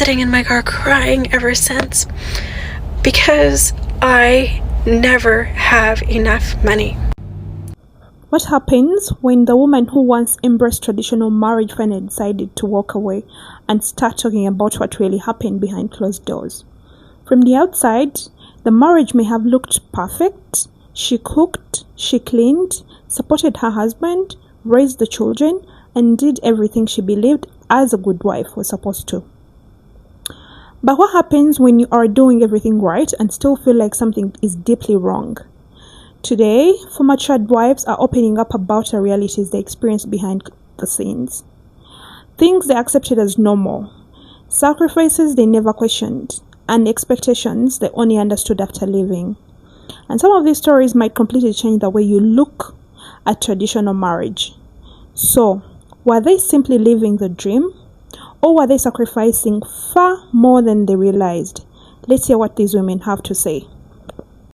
sitting in my car crying ever since because I never have enough money. What happens when the woman who once embraced traditional marriage finally decided to walk away and start talking about what really happened behind closed doors? From the outside, the marriage may have looked perfect. She cooked, she cleaned, supported her husband, raised the children, and did everything she believed as a good wife was supposed to. But what happens when you are doing everything right and still feel like something is deeply wrong? Today, former child wives are opening up about the realities they experienced behind the scenes. Things they accepted as normal, sacrifices they never questioned, and expectations they only understood after leaving. And some of these stories might completely change the way you look at traditional marriage. So, were they simply living the dream? Or were they sacrificing far more than they realized? Let's hear what these women have to say.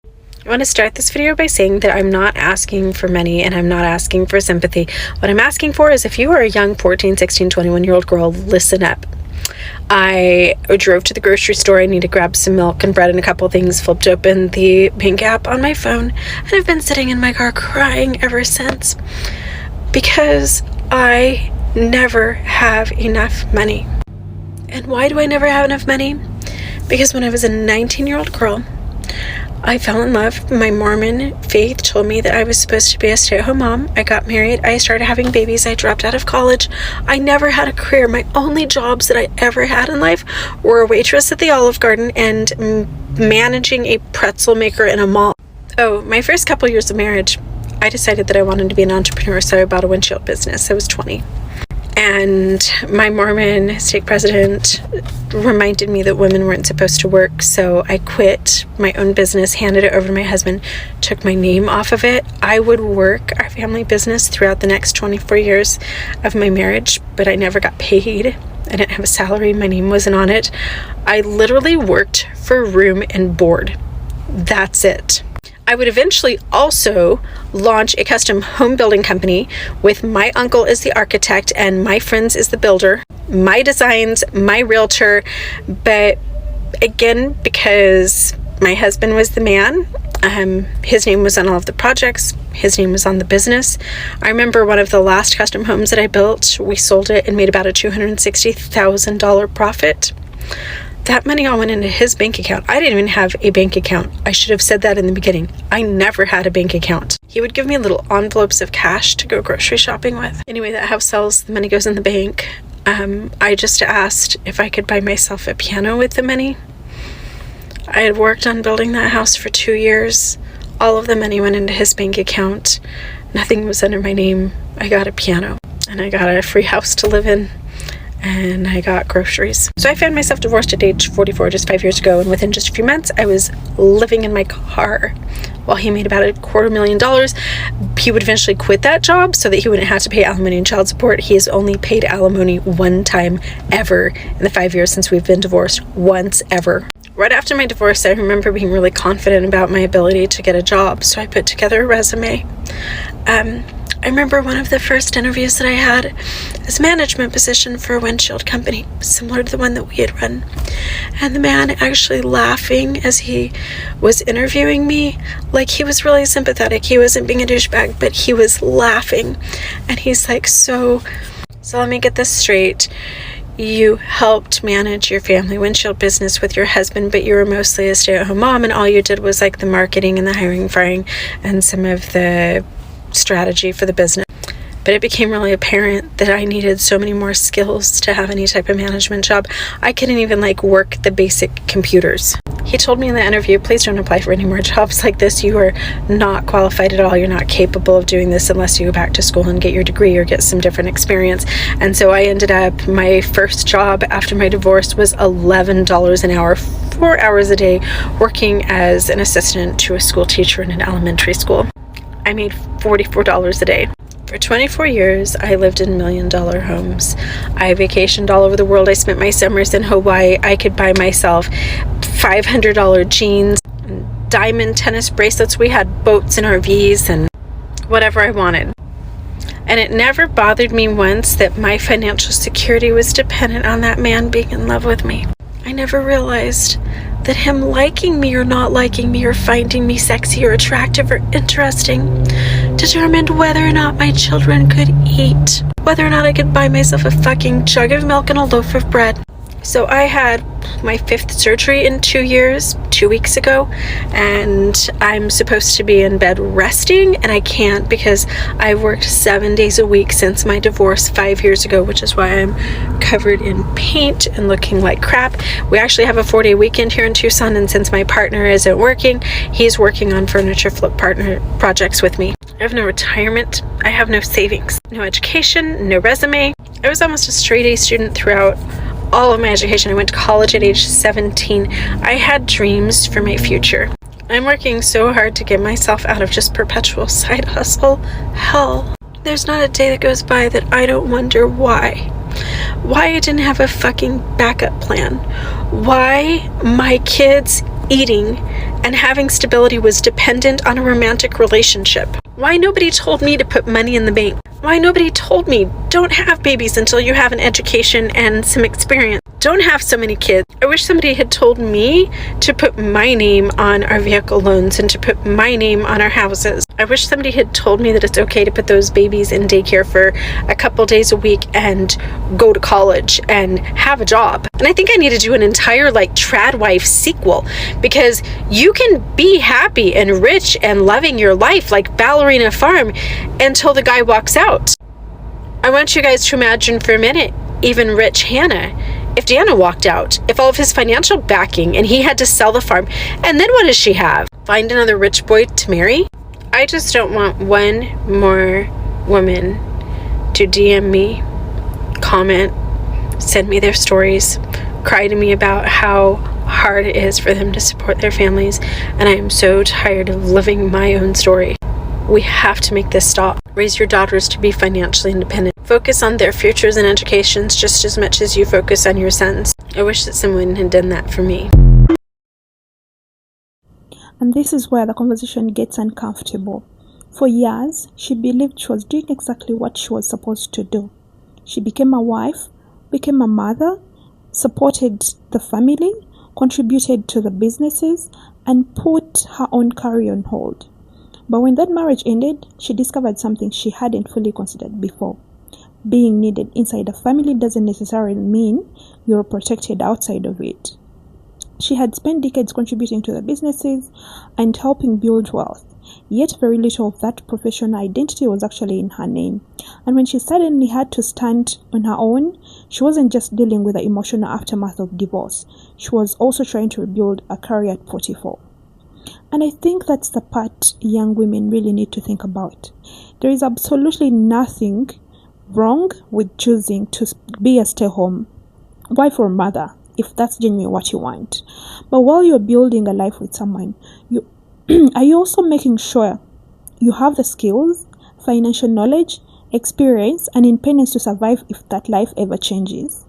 I want to start this video by saying that I'm not asking for money and I'm not asking for sympathy. What I'm asking for is if you are a young 14, 16, 21-year-old girl, listen up. I drove to the grocery store. I need to grab some milk and bread and a couple things, flipped open the bank app on my phone, and I've been sitting in my car crying ever since because I never have enough money. And why do I never have enough money? Because when I was a 19-year-old girl, I fell in love. My Mormon faith told me that I was supposed to be a stay-at-home mom. I got married. I started having babies. I dropped out of college. I never had a career. My only jobs that I ever had in life were a waitress at the Olive Garden and managing a pretzel maker in a mall. Oh, my first couple years of marriage, I decided that I wanted to be an entrepreneur, so I bought a windshield business. I was 20. And my Mormon stake president reminded me that women weren't supposed to work, so I quit my own business, handed it over to my husband, took my name off of it. I would work our family business throughout the next 24 years of my marriage, but I never got paid. I didn't have a salary. My name wasn't on it. I literally worked for room and board. That's it. I would eventually also launch a custom home building company with my uncle as the architect and my friends as the builder, my designs, my realtor. But again, because my husband was the man, his name was on all of the projects, his name was on the business. I remember one of the last custom homes that I built, we sold it and made about a $260,000 profit. That money all went into his bank account. I didn't even have a bank account. I should have said that in the beginning. I never had a bank account. He would give me little envelopes of cash to go grocery shopping with. Anyway, that house sells, the money goes in the bank. I just asked if I could buy myself a piano with the money. I had worked on building that house for 2 years. All of the money went into his bank account. Nothing was under my name. I got a piano and I got a free house to live in. And I got groceries. So I found myself divorced at age 44 just 5 years ago, and within just a few months I was living in my car while he made about $250,000. He would eventually quit that job so that he wouldn't have to pay alimony and child support. He has only paid alimony one time ever in the 5 years since we've been divorced. Once ever. Right after my divorce, I remember being really confident about my ability to get a job, so I put together a resume. I remember one of the first interviews that I had as a management position for a windshield company, similar to the one that we had run. And the man actually laughing as he was interviewing me, like he was really sympathetic. He wasn't being a douchebag, but he was laughing. And he's like, so let me get this straight. You helped manage your family windshield business with your husband, but you were mostly a stay-at-home mom, and all you did was like the marketing and the hiring, firing, and some of the strategy for the business. But it became really apparent that I needed so many more skills to have any type of management job. I couldn't even work the basic computers. He told me in the interview, please don't apply for any more jobs like this. You are not qualified at all. You're not capable of doing this unless you go back to school and get your degree or get some different experience. And so I ended up, my first job after my divorce was $11 an hour, 4 hours a day, working as an assistant to a school teacher in an elementary school. I made $44 a day. For 24 years, I lived in $1 million homes. I vacationed all over the world. I spent my summers in Hawaii. I could buy myself $500 jeans, diamond tennis bracelets. We had boats and RVs and whatever I wanted. And it never bothered me once that my financial security was dependent on that man being in love with me. I never realized that him liking me or not liking me or finding me sexy or attractive or interesting determined whether or not my children could eat, whether or not I could buy myself a fucking jug of milk and a loaf of bread. So I had my 5th surgery in 2 years, 2 weeks ago, and I'm supposed to be in bed resting, and I can't because I worked 7 days a week since my divorce 5 years ago, which is why I'm covered in paint and looking like crap. We actually have a 4-day weekend here in Tucson, and since my partner isn't working, he's working on furniture flip partner projects with me. I have no retirement. I have no savings, no education, no resume. I was almost a straight A student throughout all of my education. I went to college at age 17. I had dreams for my future. I'm working so hard to get myself out of just perpetual side hustle hell. There's not a day that goes by that I don't wonder why. Why I didn't have a fucking backup plan. Why my kids eating and having stability was dependent on a romantic relationship. Why nobody told me to put money in the bank. Why nobody told me don't have babies until you have an education and some experience. Don't have so many kids. I wish somebody had told me to put my name on our vehicle loans and to put my name on our houses. I wish somebody had told me that it's okay to put those babies in daycare for a couple days a week and go to college and have a job. And I think I need to do an entire Trad Wife sequel, because you can be happy and rich and loving your life like Ballerina Farm until the guy walks out. I want you guys to imagine for a minute, even rich Hannah. If Deanna walked out, if all of his financial backing and he had to sell the farm, and then what does she have? Find another rich boy to marry? I just don't want one more woman to DM me, comment, send me their stories, cry to me about how hard it is for them to support their families, and I am so tired of living my own story. We have to make this stop. Raise your daughters to be financially independent. Focus on their futures and educations just as much as you focus on your sons. I wish that someone had done that for me. And this is where the conversation gets uncomfortable. For years, she believed she was doing exactly what she was supposed to do. She became a wife, became a mother, supported the family, contributed to the businesses, and put her own career on hold. But when that marriage ended, she discovered something she hadn't fully considered before. Being needed inside a family doesn't necessarily mean you're protected outside of it. She had spent decades contributing to the businesses and helping build wealth, yet very little of that professional identity was actually in her name. And when she suddenly had to stand on her own, she wasn't just dealing with the emotional aftermath of divorce. She was also trying to rebuild a career at 44. And I think that's the part young women really need to think about. There is absolutely nothing wrong with choosing to be a stay-home wife or mother, if that's genuinely what you want. But while you're building a life with someone, are you also making sure you have the skills, financial knowledge, experience, and independence to survive if that life ever changes?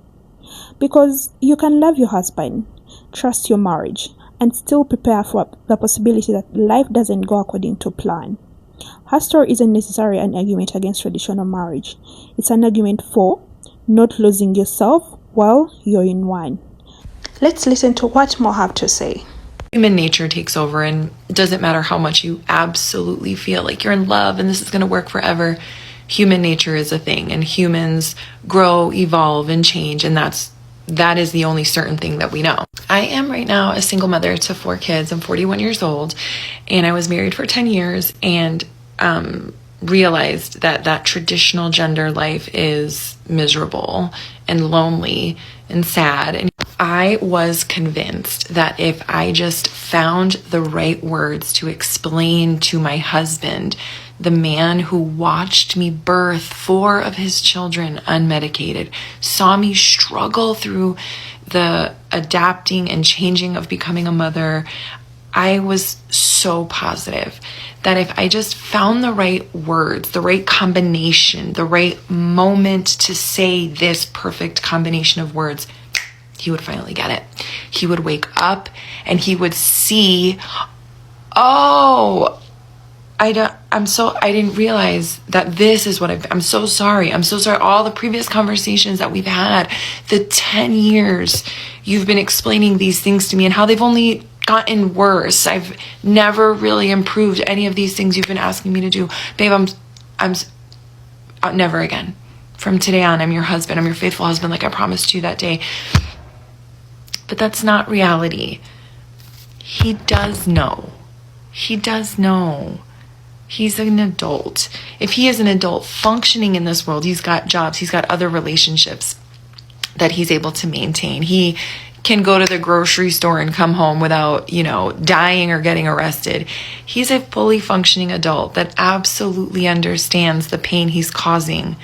Because you can love your husband, trust your marriage, and still prepare for the possibility that life doesn't go according to plan. Her story isn't necessarily an argument against traditional marriage. It's an argument for not losing yourself while you're in one. Let's listen to what more have to say. Human nature takes over, and it doesn't matter how much you absolutely feel like you're in love and this is going to work forever. Human nature is a thing, and humans grow, evolve, and change, and that is the only certain thing that we know. I am right now a single mother to 4 kids. I'm 41 years old, and I was married for 10 years and realized that traditional gender life is miserable and lonely and sad. And I was convinced that if I just found the right words to explain to my husband, the man who watched me birth 4 of his children unmedicated, saw me struggle through the adapting and changing of becoming a mother, I was so positive that if I just found the right words, the right combination, the right moment to say this perfect combination of words, he would finally get it. He would wake up and he would see, oh, I didn't realize that this is what I'm so sorry. I'm so sorry. All the previous conversations that we've had, the 10 years you've been explaining these things to me and how they've only gotten worse. I've never really improved any of these things you've been asking me to do. Babe, I'm never again. From today on, I'm your husband. I'm your faithful husband, like I promised you that day. But that's not reality. He does know. He does know. He's an adult. If he is an adult functioning in this world, he's got jobs, he's got other relationships that he's able to maintain. He can go to the grocery store and come home without, dying or getting arrested. He's a fully functioning adult that absolutely understands the pain he's causing,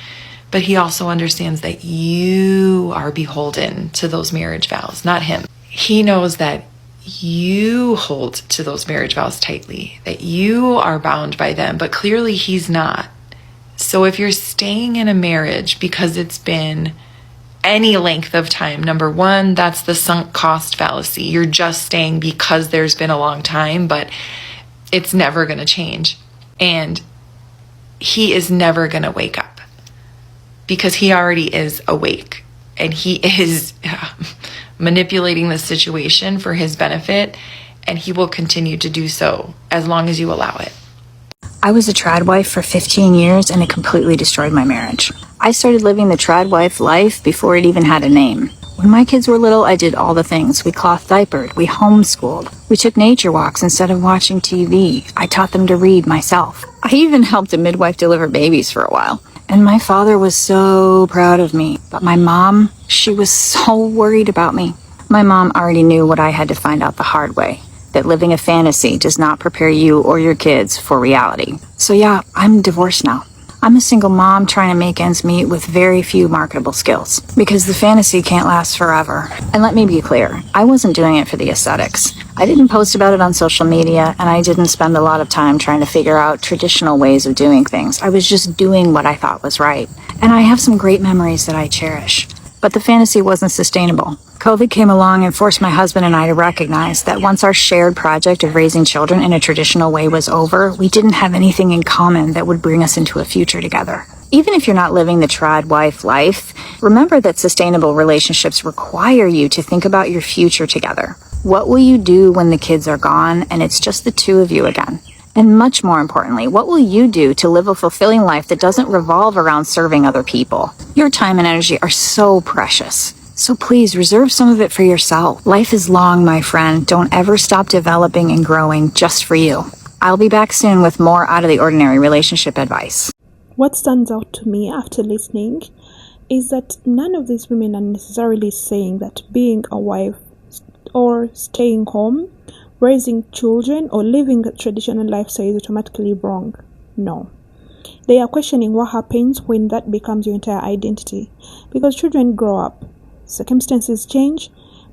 but he also understands that you are beholden to those marriage vows, not him. He knows that you hold to those marriage vows tightly, that you are bound by them, but clearly he's not. So if you're staying in a marriage because it's been any length of time, number one, that's the sunk cost fallacy. You're just staying because there's been a long time, but it's never going to change. And he is never going to wake up because he already is awake and he is manipulating the situation for his benefit, and he will continue to do so as long as you allow it. I was a trad wife for 15 years and it completely destroyed my marriage. I started living the trad wife life before it even had a name. When my kids were little, I did all the things. We cloth diapered, we homeschooled, we took nature walks instead of watching TV. I taught them to read myself. I even helped a midwife deliver babies for a while. And my father was so proud of me. But my mom, she was so worried about me. My mom already knew what I had to find out the hard way, that living a fantasy does not prepare you or your kids for reality. So yeah, I'm divorced now. I'm a single mom trying to make ends meet with very few marketable skills, because the fantasy can't last forever. And let me be clear, I wasn't doing it for the aesthetics. I didn't post about it on social media, and I didn't spend a lot of time trying to figure out traditional ways of doing things. I was just doing what I thought was right. And I have some great memories that I cherish. But the fantasy wasn't sustainable. COVID came along and forced my husband and I to recognize that once our shared project of raising children in a traditional way was over, we didn't have anything in common that would bring us into a future together. Even if you're not living the trad wife life, remember that sustainable relationships require you to think about your future together. What will you do when the kids are gone and it's just the two of you again? And much more importantly, what will you do to live a fulfilling life that doesn't revolve around serving other people? Your time and energy are so precious. So please reserve some of it for yourself. Life is long, my friend. Don't ever stop developing and growing just for you. I'll be back soon with more out of the ordinary relationship advice. What stands out to me after listening is that none of these women are necessarily saying that being a wife or staying home, raising children, or living a traditional lifestyle is automatically wrong. No. They are questioning what happens when that becomes your entire identity. Because children grow up, circumstances change,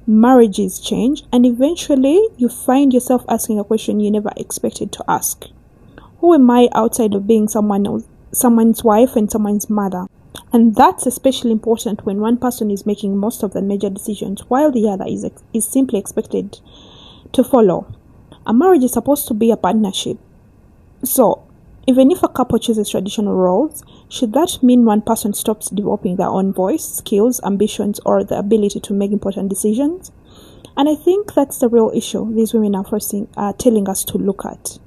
marriages change, and eventually you find yourself asking a question you never expected to ask. Who am I outside of being someone's wife and someone's mother? And that's especially important when one person is making most of the major decisions while the other is simply expected to follow. A marriage is supposed to be a partnership. So, even if a couple chooses traditional roles, should that mean one person stops developing their own voice, skills, ambitions, or the ability to make important decisions? And I think that's the real issue these women are telling us to look at.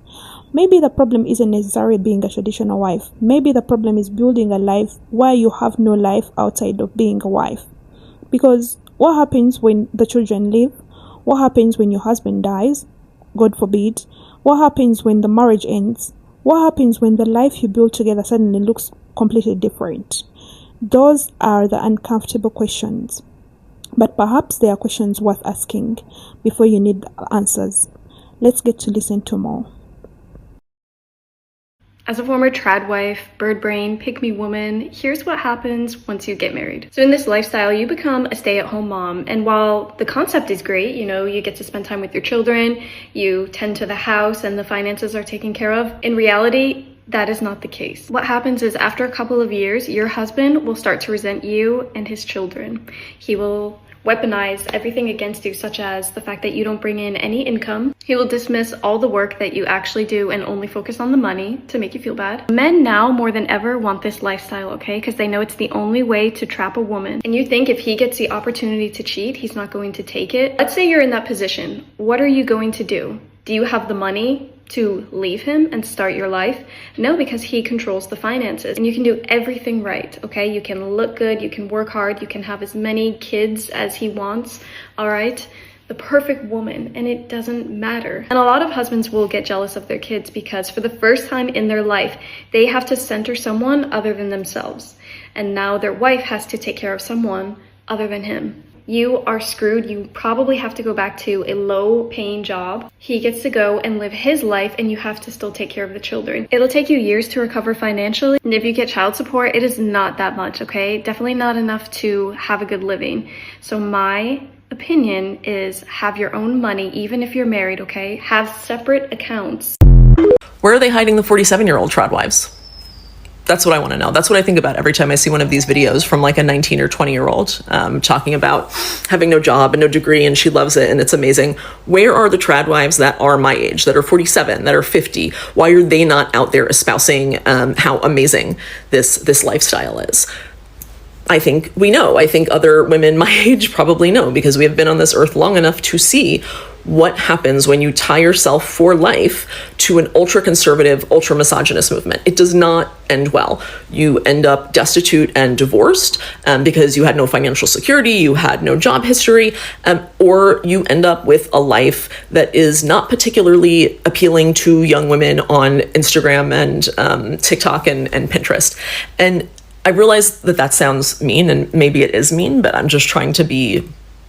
Maybe the problem isn't necessarily being a traditional wife. Maybe the problem is building a life where you have no life outside of being a wife. Because what happens when the children leave? What happens when your husband dies? God forbid. What happens when the marriage ends? What happens when the life you build together suddenly looks completely different? Those are the uncomfortable questions. But perhaps they are questions worth asking before you need answers. Let's get to listen to more. As a former trad wife, bird brain, pick-me woman, here's what happens once you get married. So in this lifestyle, you become a stay-at-home mom. And while the concept is great, you get to spend time with your children, you tend to the house and the finances are taken care of, in reality, that is not the case. What happens is after a couple of years, your husband will start to resent you and his children. He will weaponize everything against you, such as the fact that you don't bring in any income. He will dismiss all the work that you actually do and only focus on the money to make you feel bad. Men now more than ever want this lifestyle, okay? Because they know it's the only way to trap a woman. And you think if he gets the opportunity to cheat, he's not going to take it. Let's say you're in that position. What are you going to do? Do you have the money to leave him and start your life? No, because he controls the finances and you can do everything right, okay? You can look good, you can work hard, you can have as many kids as he wants, all right? The perfect woman, and it doesn't matter. And a lot of husbands will get jealous of their kids because for the first time in their life, they have to center someone other than themselves. And now their wife has to take care of someone other than him. You are screwed. You probably have to go back to a low-paying job. He gets to go and live his life, and you have to still take care of the children. It'll take you years to recover financially, and if you get child support, it is not that much, okay? Definitely not enough to have a good living. So my opinion is have your own money, even if you're married, okay? Have separate accounts. Where are they hiding the 47-year-old trad wives? That's what I want to know. That's what I think about every time I see one of these videos from like a 19 or 20-year-old talking about having no job and no degree and she loves it and it's amazing. Where are the trad wives that are my age, that are 47, that are 50? Why are they not out there espousing how amazing this lifestyle is? I think we know. I think other women my age probably know because we have been on this earth long enough to see what happens when you tie yourself for life to an ultra-conservative, ultra-misogynist movement. It does not end well. You end up destitute and divorced because you had no financial security, you had no job history, or you end up with a life that is not particularly appealing to young women on Instagram and TikTok and Pinterest. And I realize that sounds mean, and maybe it is mean, but I'm just trying to be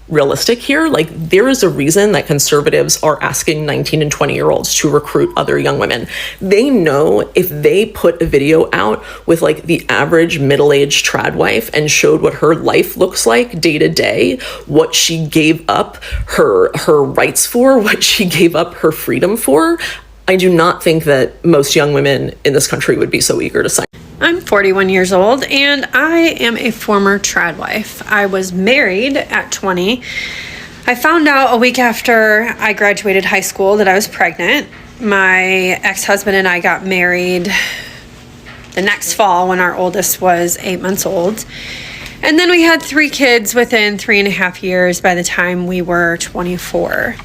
realistic here. Like, there is a reason that conservatives are asking 19 and 20-year-olds to recruit other young women. They know if they put a video out with like the average middle-aged trad wife and showed what her life looks like day to day, what she gave up her rights for, what she gave up her freedom for, I do not think that most young women in this country would be so eager to sign. I'm 41 years old and I am a former trad wife. I was married at 20. I found out a week after I graduated high school that I was pregnant. My ex-husband and I got married the next fall when our oldest was 8 months old. And then we had 3 kids within 3.5 years by the time we were 24.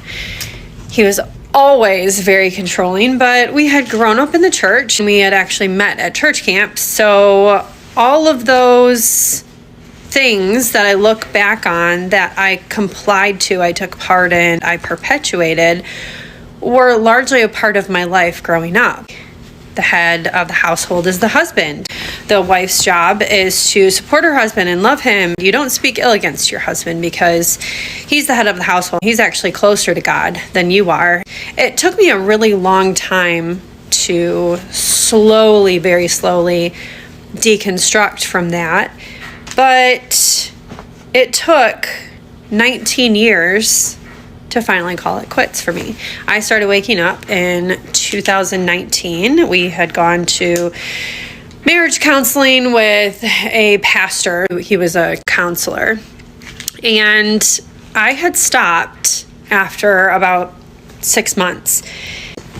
He was always very controlling, but we had grown up in the church and we had actually met at church camp. So all of those things that I look back on that I complied to, I took part in, I perpetuated, were largely a part of my life growing up. The head of the household is the husband. The wife's job is to support her husband and love him. You don't speak ill against your husband because he's the head of the household. He's actually closer to God than you are. It took me a really long time to slowly, very slowly deconstruct from that. But it took 19 years to finally call it quits for me. I started waking up in 2019. We had gone to marriage counseling with a pastor. He was a counselor. And I had stopped after about 6 months.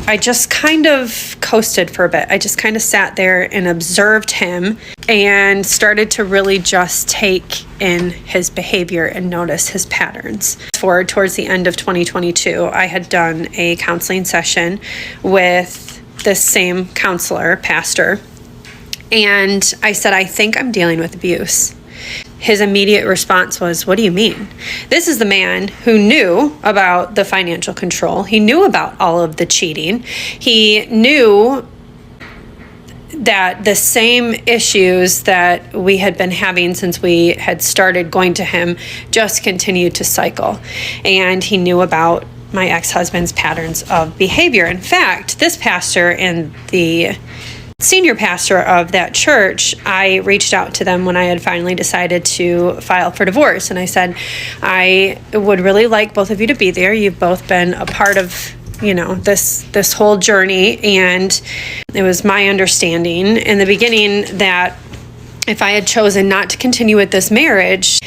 I just kind of coasted for a bit. I just kind of sat there and observed him and started to really just take in his behavior and notice his patterns. Forward towards the end of 2022, I had done a counseling session with this same counselor, pastor, and I said, I think I'm dealing with abuse. His immediate response was, what do you mean? This is the man who knew about the financial control. He knew about all of the cheating. He knew that the same issues that we had been having since we had started going to him just continued to cycle. And he knew about my ex-husband's patterns of behavior. In fact, this pastor and the senior pastor of that church, I reached out to them when I had finally decided to file for divorce. And I said, I would really like both of you to be there. You've both been a part of, this whole journey. And it was my understanding in the beginning that if I had chosen not to continue with this marriage,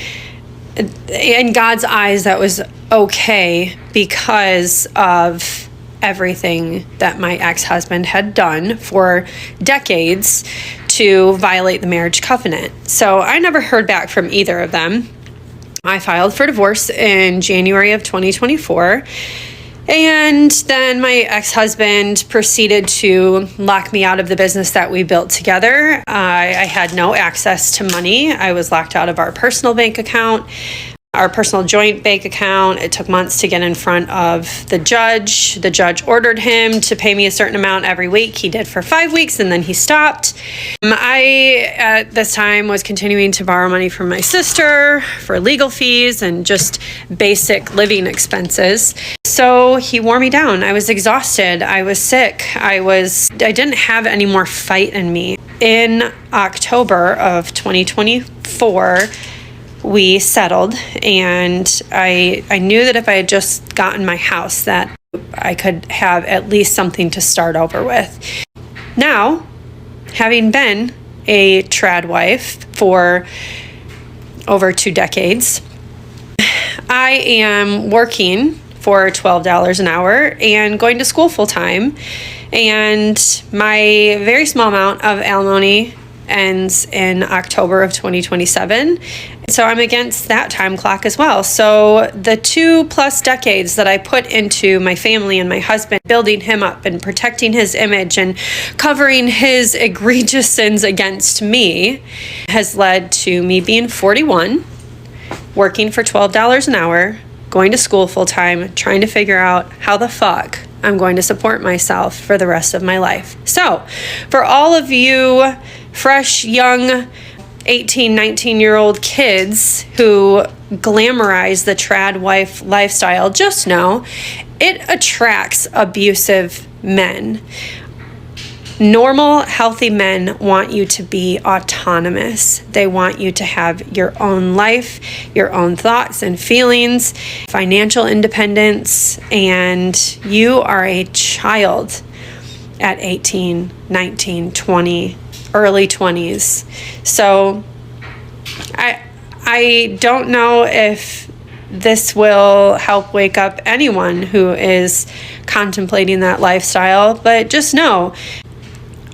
in God's eyes, that was okay because of everything that my ex-husband had done for decades to violate the marriage covenant. So I never heard back from either of them. I filed for divorce in January of 2024. And then my ex-husband proceeded to lock me out of the business that we built together. I had no access to money. I was locked out of our personal bank account, our personal joint bank account. It took months to get in front of the judge. The judge ordered him to pay me a certain amount every week. He did for 5 weeks and then he stopped. I, at this time, was continuing to borrow money from my sister for legal fees and just basic living expenses. So he wore me down. I was exhausted. I was sick. I didn't have any more fight in me. In October of 2024, we settled, and I knew that if I had just gotten my house, that I could have at least something to start over with. Now, having been a trad wife for over 2 decades, I am working for $12 an hour and going to school full time, and my very small amount of alimony ends in October of 2027. So I'm against that time clock as well. So the 2+ decades that I put into my family and my husband, building him up and protecting his image and covering his egregious sins against me, has led to me being 41, working for $12 an hour, going to school full time, trying to figure out how the fuck I'm going to support myself for the rest of my life. So for all of you fresh, young, 18, 19-year-old kids who glamorize the trad wife lifestyle, just know it attracts abusive men. Normal, healthy men want you to be autonomous. They want you to have your own life, your own thoughts and feelings, financial independence, and you are a child at 18, 19, 20, early 20s. So I don't know if this will help wake up anyone who is contemplating that lifestyle, but just know,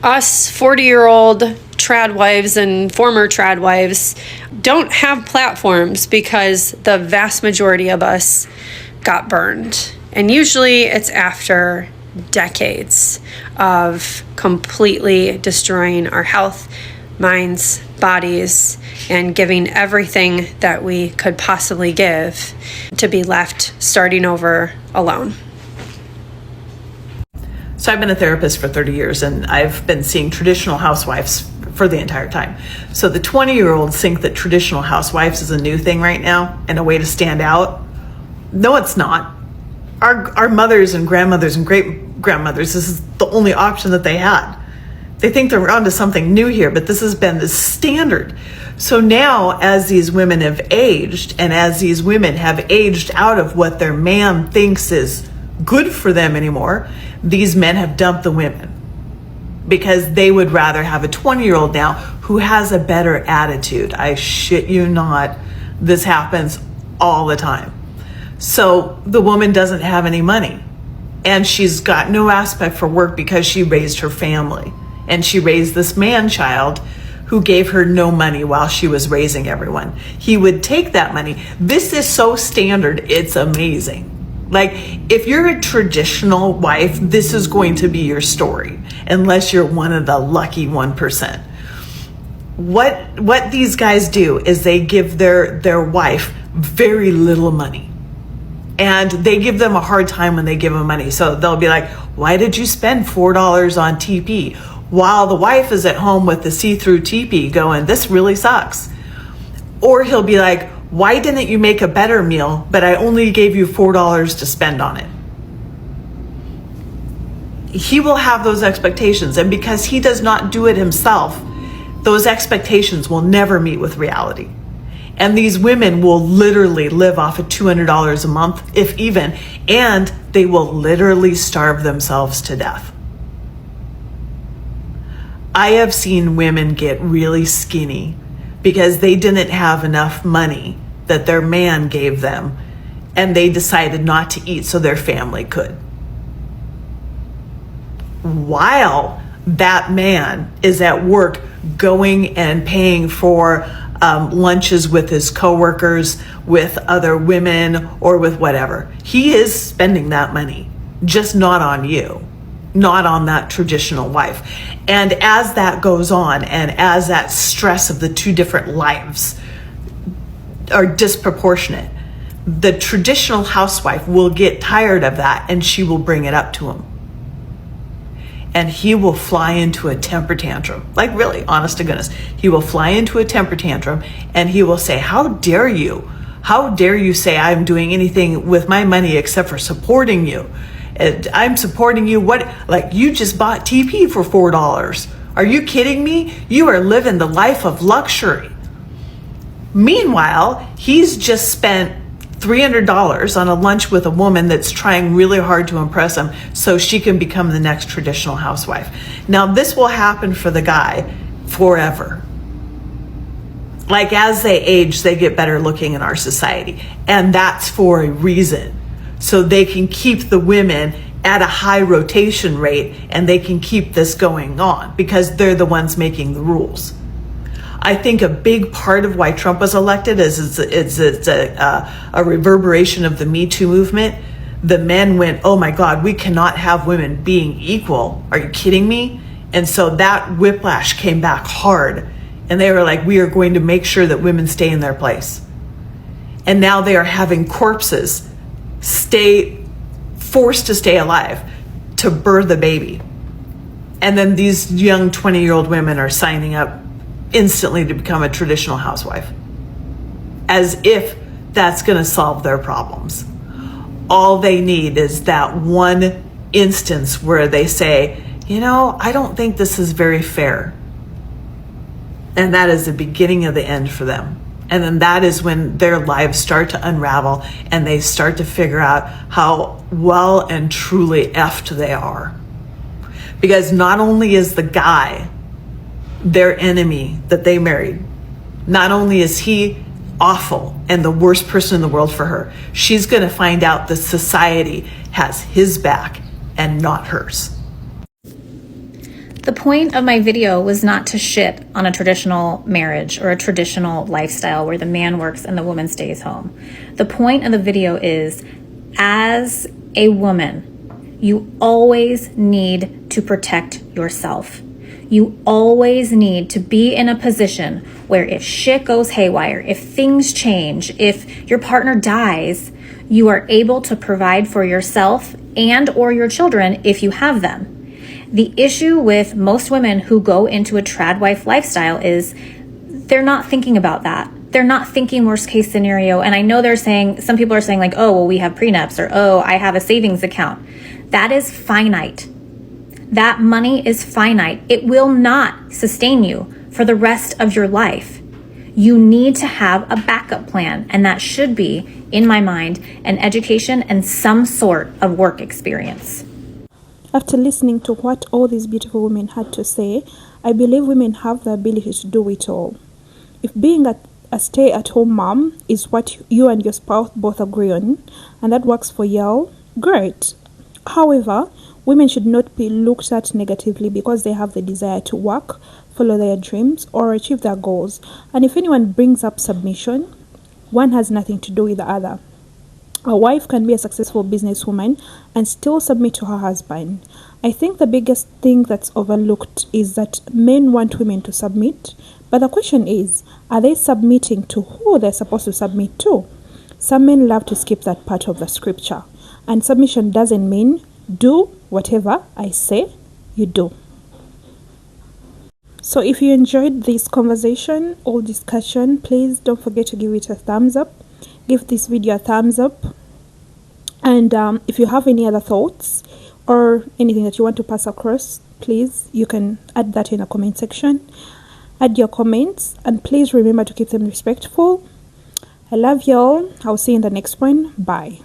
us 40-year-old trad wives and former trad wives don't have platforms because the vast majority of us got burned. And usually it's after decades of completely destroying our health, minds, bodies, and giving everything that we could possibly give to be left starting over alone. So I've been a therapist for 30 years, and I've been seeing traditional housewives for the entire time. So the 20-year-olds think that traditional housewives is a new thing right now and a way to stand out. No, it's not. Our mothers and grandmothers and great-grandmothers, this is the only option that they had. They think they're onto something new here, but this has been the standard. So now, as these women have aged, and as these women have aged out of what their man thinks is good for them anymore, these men have dumped the women because they would rather have a 20-year-old now who has a better attitude. I shit you not. This happens all the time. So the woman doesn't have any money, and she's got no aspect for work because she raised her family, and she raised this man child who gave her no money while she was raising everyone. He would take that money. This is so standard, it's amazing. Like, if you're a traditional wife, this is going to be your story, unless you're one of the lucky 1%. What these guys do is they give their wife very little money, and they give them a hard time when they give them money. So they'll be like, why did you spend $4 on TP? While the wife is at home with the see-through TP going, this really sucks. Or he'll be like, why didn't you make a better meal, but I only gave you $4 to spend on it? He will have those expectations, and because he does not do it himself, those expectations will never meet with reality. And these women will literally live off of $200 a month, if even, and they will literally starve themselves to death. I have seen women get really skinny because they didn't have enough money that their man gave them, and they decided not to eat so their family could. While that man is at work going and paying for lunches with his coworkers, with other women, or with whatever. He is spending that money, just not on you, not on that traditional wife. And as that goes on, and as that stress of the two different lives are disproportionate, the traditional housewife will get tired of that, and she will bring it up to him. And he will fly into a temper tantrum. Like, really, honest to goodness. He will fly into a temper tantrum, and he will say, how dare you? How dare you say I'm doing anything with my money except for supporting you? I'm supporting you. What? Like, you just bought TP for $4. Are you kidding me? You are living the life of luxury. Meanwhile, he's just spent $300 on a lunch with a woman that's trying really hard to impress him so she can become the next traditional housewife. Now, this will happen for the guy forever. Like, as they age, they get better looking in our society. And that's for a reason. So they can keep the women at a high rotation rate, and they can keep this going on because they're the ones making the rules. I think a big part of why Trump was elected is it's a reverberation of the Me Too movement. The men went, oh my God, we cannot have women being equal. Are you kidding me? And so that whiplash came back hard. And they were like, we are going to make sure that women stay in their place. And now they are having corpses forced to stay alive to birth a baby. And then these young 20-year-old women are signing up instantly to become a traditional housewife, as if that's going to solve their problems. All they need is that one instance where they say, you know, I don't think this is very fair. And that is the beginning of the end for them. And then that is when their lives start to unravel, and they start to figure out how well and truly effed they are. Because not only is the guy their enemy that they married, not only is he awful and the worst person in the world for her, she's going to find out that society has his back and not hers. The point of my video was not to shit on a traditional marriage or a traditional lifestyle where the man works and the woman stays home. The point of the video is, as a woman, you always need to protect yourself. You always need to be in a position where if shit goes haywire, if things change, if your partner dies, you are able to provide for yourself and or your children if you have them. The issue with most women who go into a trad wife lifestyle is they're not thinking about that. They're not thinking worst case scenario. And I know they're saying, some people are saying like, oh, well, we have prenups, or, oh, I have a savings account. That is finite. That money is finite. It will not sustain you for the rest of your life. You need to have a backup plan, and that should be, in my mind, an education and some sort of work experience. After listening to what all these beautiful women had to say, I believe women have the ability to do it all. If being a stay-at-home mom is what you and your spouse both agree on, and that works for y'all, great. However, women should not be looked at negatively because they have the desire to work, follow their dreams, or achieve their goals. And if anyone brings up submission, one has nothing to do with the other. A wife can be a successful businesswoman and still submit to her husband. I think the biggest thing that's overlooked is that men want women to submit, but the question is, are they submitting to who they're supposed to submit to? Some men love to skip that part of the scripture, and submission doesn't mean do whatever I say you do. So if you enjoyed this conversation or discussion, please don't forget to give it a thumbs up. Give this video a thumbs up. And if you have any other thoughts or anything that you want to pass across, please, you can add that in the comment section. Add your comments, and please remember to keep them respectful. I love y'all. I'll see you in the next one. Bye.